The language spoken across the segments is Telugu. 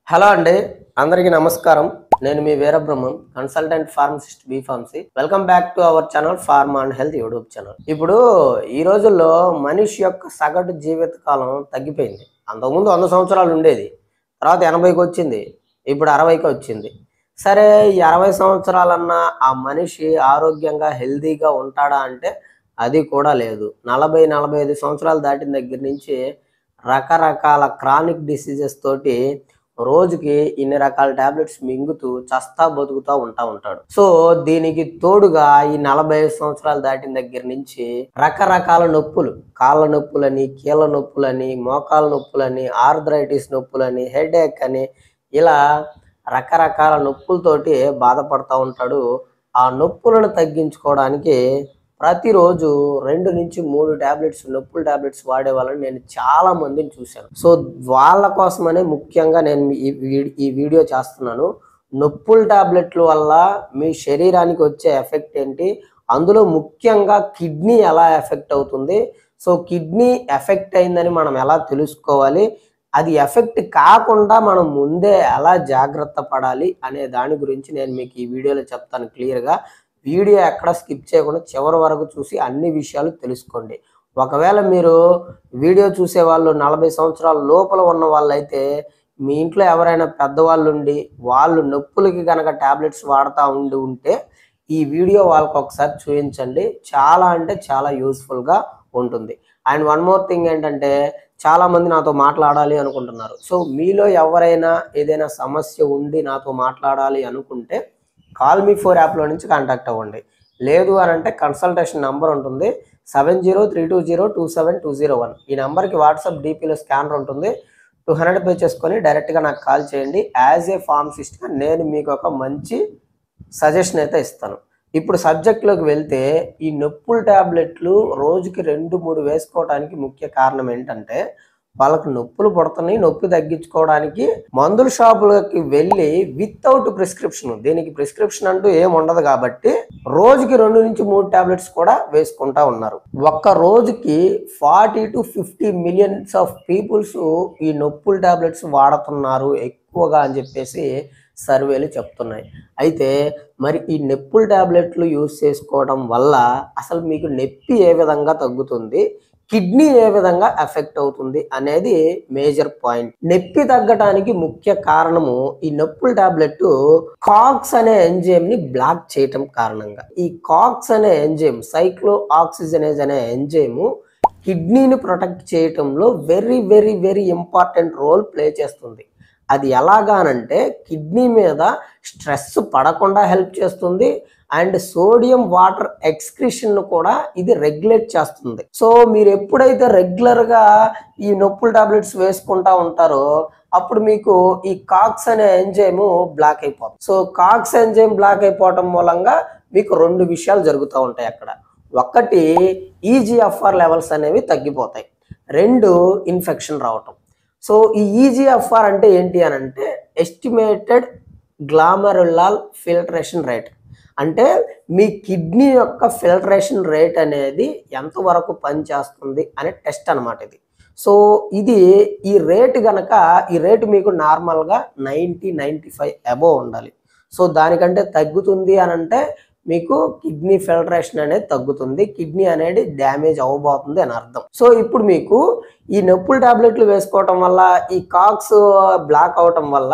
హలో అండి, అందరికీ నమస్కారం. నేను మీ Veerabrahmam, consultant pharmacist B pharmacy. Welcome back to our channel pharma and health YouTube channel. ఇప్పుడు ఈ రోజుల్లో మనిషి యొక్క సగటు జీవిత కాలం తగ్గిపోయింది. అంతకుముందు 100 సంవత్సరాలు ఉండేది, తర్వాత 80కి వచ్చింది, ఇప్పుడు 60కి వచ్చింది. సరే, ఈ 60 సంవత్సరాలన్నా ఆ మనిషి ఆరోగ్యంగా హెల్తీగా ఉంటాడా అంటే అది కూడా లేదు. 40-45 సంవత్సరాలు దాటిన దగ్గర నుంచి రకరకాల క్రానిక్ డిసీజెస్ తోటి రోజుకి ఇన్ని రకాల టాబ్లెట్స్ మింగుతూ చస్తా బతుకుతూ ఉంటాడు. సో దీనికి తోడుగా ఈ 45 సంవత్సరాలు దాటిన దగ్గర నుంచి రకరకాల నొప్పులు, కాళ్ళ నొప్పులని, కీళ్ళ నొప్పులని, మోకాళ్ళ నొప్పులని, ఆర్థరైటిస్ నొప్పులని, హెడేక్ అని, ఇలా రకరకాల నొప్పులతోటి బాధపడతా ఉంటాడు. ఆ నొప్పులను తగ్గించుకోవడానికి ప్రతిరోజు 2 నుంచి 3 టాబ్లెట్స్, నొప్పుల టాబ్లెట్స్ వాడే వాళ్ళని నేను చాలా మందిని చూశాను. సో వాళ్ళ కోసమనే ముఖ్యంగా నేను ఈ వీడియో చేస్తున్నాను. నొప్పుల టాబ్లెట్ల వల్ల మీ శరీరానికి వచ్చే ఎఫెక్ట్ ఏంటి, అందులో ముఖ్యంగా కిడ్నీ ఎలా ఎఫెక్ట్ అవుతుంది, సో కిడ్నీ ఎఫెక్ట్ అయిందని మనం ఎలా తెలుసుకోవాలి, అది ఎఫెక్ట్ కాకుండా మనం ముందే ఎలా జాగ్రత్త పడాలి అనే దాని గురించి నేను మీకు ఈ వీడియోలో చెప్తాను క్లియర్గా. వీడియో ఎక్కడ స్కిప్ చేయకుండా చివరి వరకు చూసి అన్ని విషయాలు తెలుసుకోండి. ఒకవేళ మీరు వీడియో చూసే వాళ్ళు 40 సంవత్సరాల లోపల ఉన్న వాళ్ళైతే మీ ఇంట్లో ఎవరైనా పెద్దవాళ్ళు ఉండి వాళ్ళు నొప్పులకి కనుక టాబ్లెట్స్ వాడుతూ ఉంటే ఈ వీడియో వాళ్ళకి ఒకసారి చూపించండి. చాలా అంటే చాలా యూస్ఫుల్గా ఉంటుంది. అండ్ వన్ మోర్ థింగ్ ఏంటంటే, చాలామంది నాతో మాట్లాడాలి అనుకుంటున్నారు. సో మీలో ఎవరైనా ఏదైనా సమస్య ఉండి నాతో మాట్లాడాలి అనుకుంటే కాల్ మీ 4 యాప్లో నుంచి కాంటాక్ట్ అవ్వండి. లేదు అని అంటే కన్సల్టేషన్ నెంబర్ ఉంటుంది, 703220272001. ఈ నెంబర్కి వాట్సాప్ డీపీలో స్కానర్ ఉంటుంది. 200 పే చేసుకొని డైరెక్ట్గా నాకు కాల్ చేయండి. యాజ్ ఏ ఫార్మసిస్ట్గా నేను మీకు ఒక మంచి సజెషన్ అయితే ఇస్తాను. ఇప్పుడు సబ్జెక్ట్లోకి వెళ్తే, ఈ నొప్పుల టాబ్లెట్లు రోజుకి 2-3 వేసుకోవడానికి ముఖ్య కారణం ఏంటంటే, వాళ్ళకి నొప్పులు పుడుతున్నాయి. నొప్పి తగ్గించుకోవడానికి మందుల షాపులకి వెళ్ళి వితౌట్ ప్రిస్క్రిప్షన్, దీనికి ప్రిస్క్రిప్షన్ అంటూ ఏమి ఉండదు కాబట్టి రోజుకి 2 నుంచి 3 టాబ్లెట్స్ కూడా వేసుకుంటా ఉన్నారు. ఒక్క రోజుకి 40-50 మిలియన్స్ ఆఫ్ పీపుల్స్ ఈ నొప్పుల టాబ్లెట్స్ వాడుతున్నారు ఎక్కువగా అని చెప్పేసి సర్వేలు చెప్తున్నాయి. అయితే మరి ఈ నొప్పుల టాబ్లెట్లు యూజ్ చేసుకోవడం వల్ల అసలు మీకు నొప్పి ఏ విధంగా తగ్గుతుంది, కిడ్నీ ఏ విధంగా ఎఫెక్ట్ అవుతుంది అనేది మేజర్ పాయింట్. నొప్పి తగ్గడానికి ముఖ్య కారణము ఈ నొప్పుల టాబ్లెట్ కాక్స్ అనే ఎంజైమ్ ని బ్లాక్ చేయటం కారణంగా. ఈ కాక్స్ అనే ఎంజైమ్, సైక్లో ఆక్సిజనేజ్ అనే ఎంజైమ్ కిడ్నీని ప్రొటెక్ట్ చేయటంలో very very very important role play చేస్తుంది. అది ఎలాగానంటే, కిడ్నీ మీద స్ట్రెస్ పడకుండా హెల్ప్ చేస్తుంది అండ్ సోడియం వాటర్ ఎక్స్క్రిషన్ కూడా ఇది రెగ్యులేట్ చేస్తుంది. సో మీరు ఎప్పుడైతే రెగ్యులర్గా ఈ నొప్పుల టాబ్లెట్స్ వేసుకుంటా ఉంటారో అప్పుడు మీకు ఈ కాక్స్ అనే ఎంజైమ్ బ్లాక్ అయిపోతుంది. సో కాక్స్ ఎంజైమ్ బ్లాక్ అయిపోవటం మూలంగా మీకు 2 విషయాలు జరుగుతూ ఉంటాయి అక్కడ. ఒకటి, ఈజీఎఫ్ఆర్ లెవెల్స్ అనేవి తగ్గిపోతాయి. 2, ఇన్ఫెక్షన్ రావటం. సో ఈ ఈజీఎఫ్ఆర్ అంటే ఏంటి అని అంటే, ఎస్టిమేటెడ్ గ్లామరులాల్ ఫిల్ట్రేషన్ రేట్. అంటే మీ కిడ్నీ యొక్క ఫిల్ట్రేషన్ రేట్ అనేది ఎంతవరకు పనిచేస్తుంది అనే టెస్ట్ అనమాట ఇది. సో ఇది ఈ రేట్ కనుక, ఈ రేటు మీకు నార్మల్గా 90-95 అబోవ్ ఉండాలి. సో దానికంటే తగ్గుతుంది అని అంటే మీకు కిడ్నీ ఫిల్ట్రేషన్ అనేది తగ్గుతుంది, కిడ్నీ అనేది డ్యామేజ్ అవ్వబోతుంది అని అర్థం. సో ఇప్పుడు మీకు ఈ నొప్పుల టాబ్లెట్లు వేసుకోవటం వల్ల, ఈ కాక్స్ బ్లాక్ అవటం వల్ల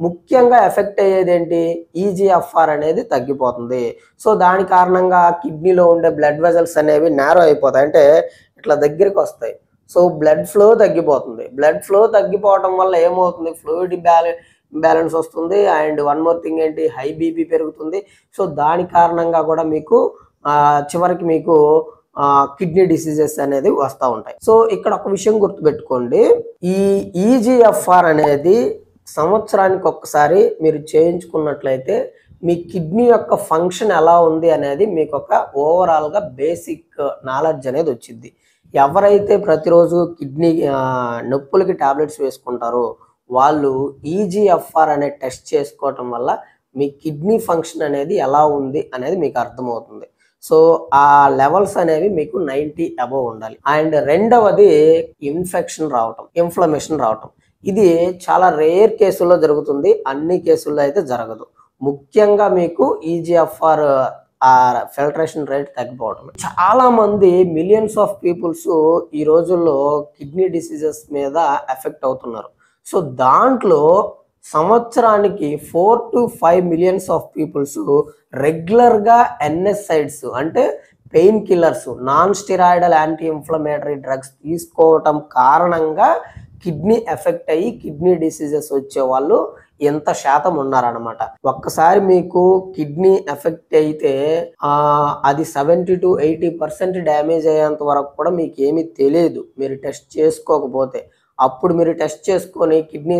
ముఖ్యంగా ఎఫెక్ట్ అయ్యేది ఏంటి, ఈజీఎఫ్ఆర్ అనేది తగ్గిపోతుంది. సో దాని కారణంగా కిడ్నీలో ఉండే బ్లడ్ వెజల్స్ అనేవి నేరో అయిపోతాయి, అంటే ఇట్లా దగ్గరికి వస్తాయి. సో బ్లడ్ ఫ్లో తగ్గిపోతుంది. బ్లడ్ ఫ్లో తగ్గిపోవటం వల్ల ఏమవుతుంది, ఫ్లూయిడ్ బ్యాలెన్స్ వస్తుంది. అండ్ వన్ మోర్ థింగ్ ఏంటి, హై బీపీ పెరుగుతుంది. సో దాని కారణంగా కూడా మీకు చివరికి మీకు కిడ్నీ డిసీజెస్ అనేది వస్తూ ఉంటాయి. సో ఇక్కడ ఒక విషయం గుర్తుపెట్టుకోండి, ఈ ఈజీఎఫ్ఆర్ అనేది సంవత్సరానికి ఒక్కసారి మీరు చేయించుకున్నట్లయితే మీ కిడ్నీ యొక్క ఫంక్షన్ ఎలా ఉంది అనేది మీకు ఒక ఓవరాల్గా బేసిక్ నాలెడ్జ్ అనేది వచ్చింది. ఎవరైతే ప్రతిరోజు కిడ్నీ నొప్పులకి టాబ్లెట్స్ వేసుకుంటారో వాళ్ళు ఈజీఎఫ్ఆర్ అనే టెస్ట్ చేసుకోవటం వల్ల మీ కిడ్నీ ఫంక్షన్ అనేది ఎలా ఉంది అనేది మీకు అర్థమవుతుంది. సో ఆ లెవెల్స్ అనేవి మీకు 90 అబోవ్ ఉండాలి. అండ్ రెండవది, ఇన్ఫెక్షన్ రావటం, ఇన్ఫ్లమేషన్ రావటం. ఇది చాలా రేర్ కేసుల్లో జరుగుతుంది, అన్ని కేసుల్లో అయితే జరగదు. ముఖ్యంగా మీకు ఈజీఎఫ్ఆర్ ఫిల్టరేషన్ రేట్ తగ్గిపోవడం. చాలా మంది మిలియన్స్ ఆఫ్ పీపుల్స్ ఈ రోజుల్లో కిడ్నీ డిసీజెస్ మీద ఎఫెక్ట్ అవుతున్నారు. సో దాంట్లో సంవత్సరానికి 4 to 5 మిలియన్స్ ఆఫ్ పీపుల్స్ రెగ్యులర్గా ఎన్ఎస్ఐడ్స్ అంటే pain killers, non steroidal anti inflammatory drugs తీసుకోవటం కారణంగా కిడ్నీ ఎఫెక్ట్ అయ్యి కిడ్నీ డిసీజెస్ వచ్చే వాళ్ళు ఎంత శాతం ఉన్నారనమాట. ఒక్కసారి మీకు కిడ్నీ ఎఫెక్ట్ అయితే అది 70 to 80% డ్యామేజ్ అయ్యేంత వరకు కూడా మీకు ఏమీ తెలియదు మీరు టెస్ట్ చేసుకోకపోతే. అప్పుడు మీరు టెస్ట్ చేసుకొని కిడ్నీ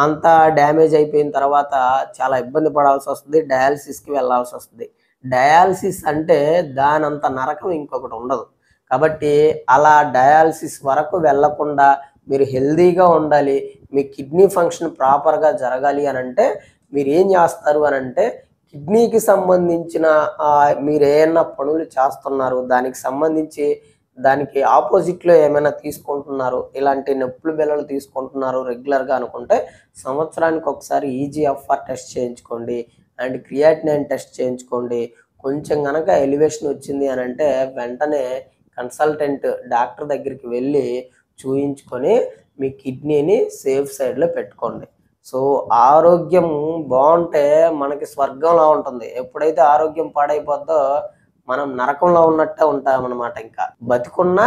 అంతా డ్యామేజ్ అయిపోయిన తర్వాత చాలా ఇబ్బంది పడాల్సి వస్తుంది, డయాలసిస్కి వెళ్ళాల్సి వస్తుంది. డయాలసిస్ అంటే దానంత నరకం ఇంకొకటి ఉండదు. కాబట్టి అలా డయాలసిస్ వరకు వెళ్ళకుండా మీరు హెల్దీగా ఉండాలి, మీ కిడ్నీ ఫంక్షన్ ప్రాపర్గా జరగాలి అని అంటే మీరు ఏం చేస్తారు అని అంటే కిడ్నీకి సంబంధించిన మీరు ఏమైనా పనులు చేస్తున్నారు, దానికి సంబంధించి దానికి ఆపోజిట్లో ఏమైనా తీసుకుంటున్నారు, ఇలాంటి నొప్పులు బిళ్ళలు తీసుకుంటున్నారు రెగ్యులర్గా అనుకుంటే సంవత్సరానికి ఒకసారి ఈజీఎఫ్ఆర్ టెస్ట్ చేయించుకోండి అండ్ క్రియాటినైన్ టెస్ట్ చేయించుకోండి. కొంచెం కనుక ఎలివేషన్ వచ్చింది అని అంటే వెంటనే కన్సల్టెంట్ డాక్టర్ దగ్గరికి వెళ్ళి చూయించుకొని మీ కిడ్నీని సేఫ్ సైడ్లో పెట్టుకోండి. సో ఆరోగ్యం బాగుంటే మనకి స్వర్గంలో ఉంటుంది. ఎప్పుడైతే ఆరోగ్యం పాడైపోద్దో మనం నరకంలో ఉన్నట్టే ఉంటామన్నమాట. ఇంకా బతికున్నా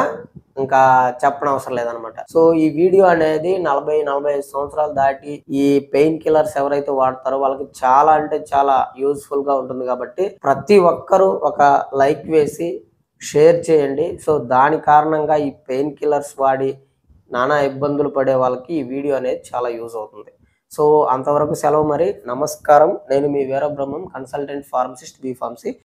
ఇంకా చెప్పనవసరం లేదనమాట. సో ఈ వీడియో అనేది 40-45 సంవత్సరాలు దాటి ఈ పెయిన్ కిల్లర్స్ ఎవరైతే వాడతారో వాళ్ళకి చాలా అంటే చాలా యూజ్ఫుల్ గా ఉంటుంది. కాబట్టి ప్రతి ఒక్కరూ ఒక లైక్ వేసి షేర్ చేయండి. సో దాని కారణంగా ఈ పెయిన్ కిల్లర్స్ వాడి నానా ఇబ్బందులు పడే వాళ్ళకి ఈ వీడియో అనేది చాలా యూజ్ అవుతుంది. సో అంతవరకు సెలవు మరి. నమస్కారం. నేను మీ Veerabrahmam, consultant pharmacist, B pharmacy.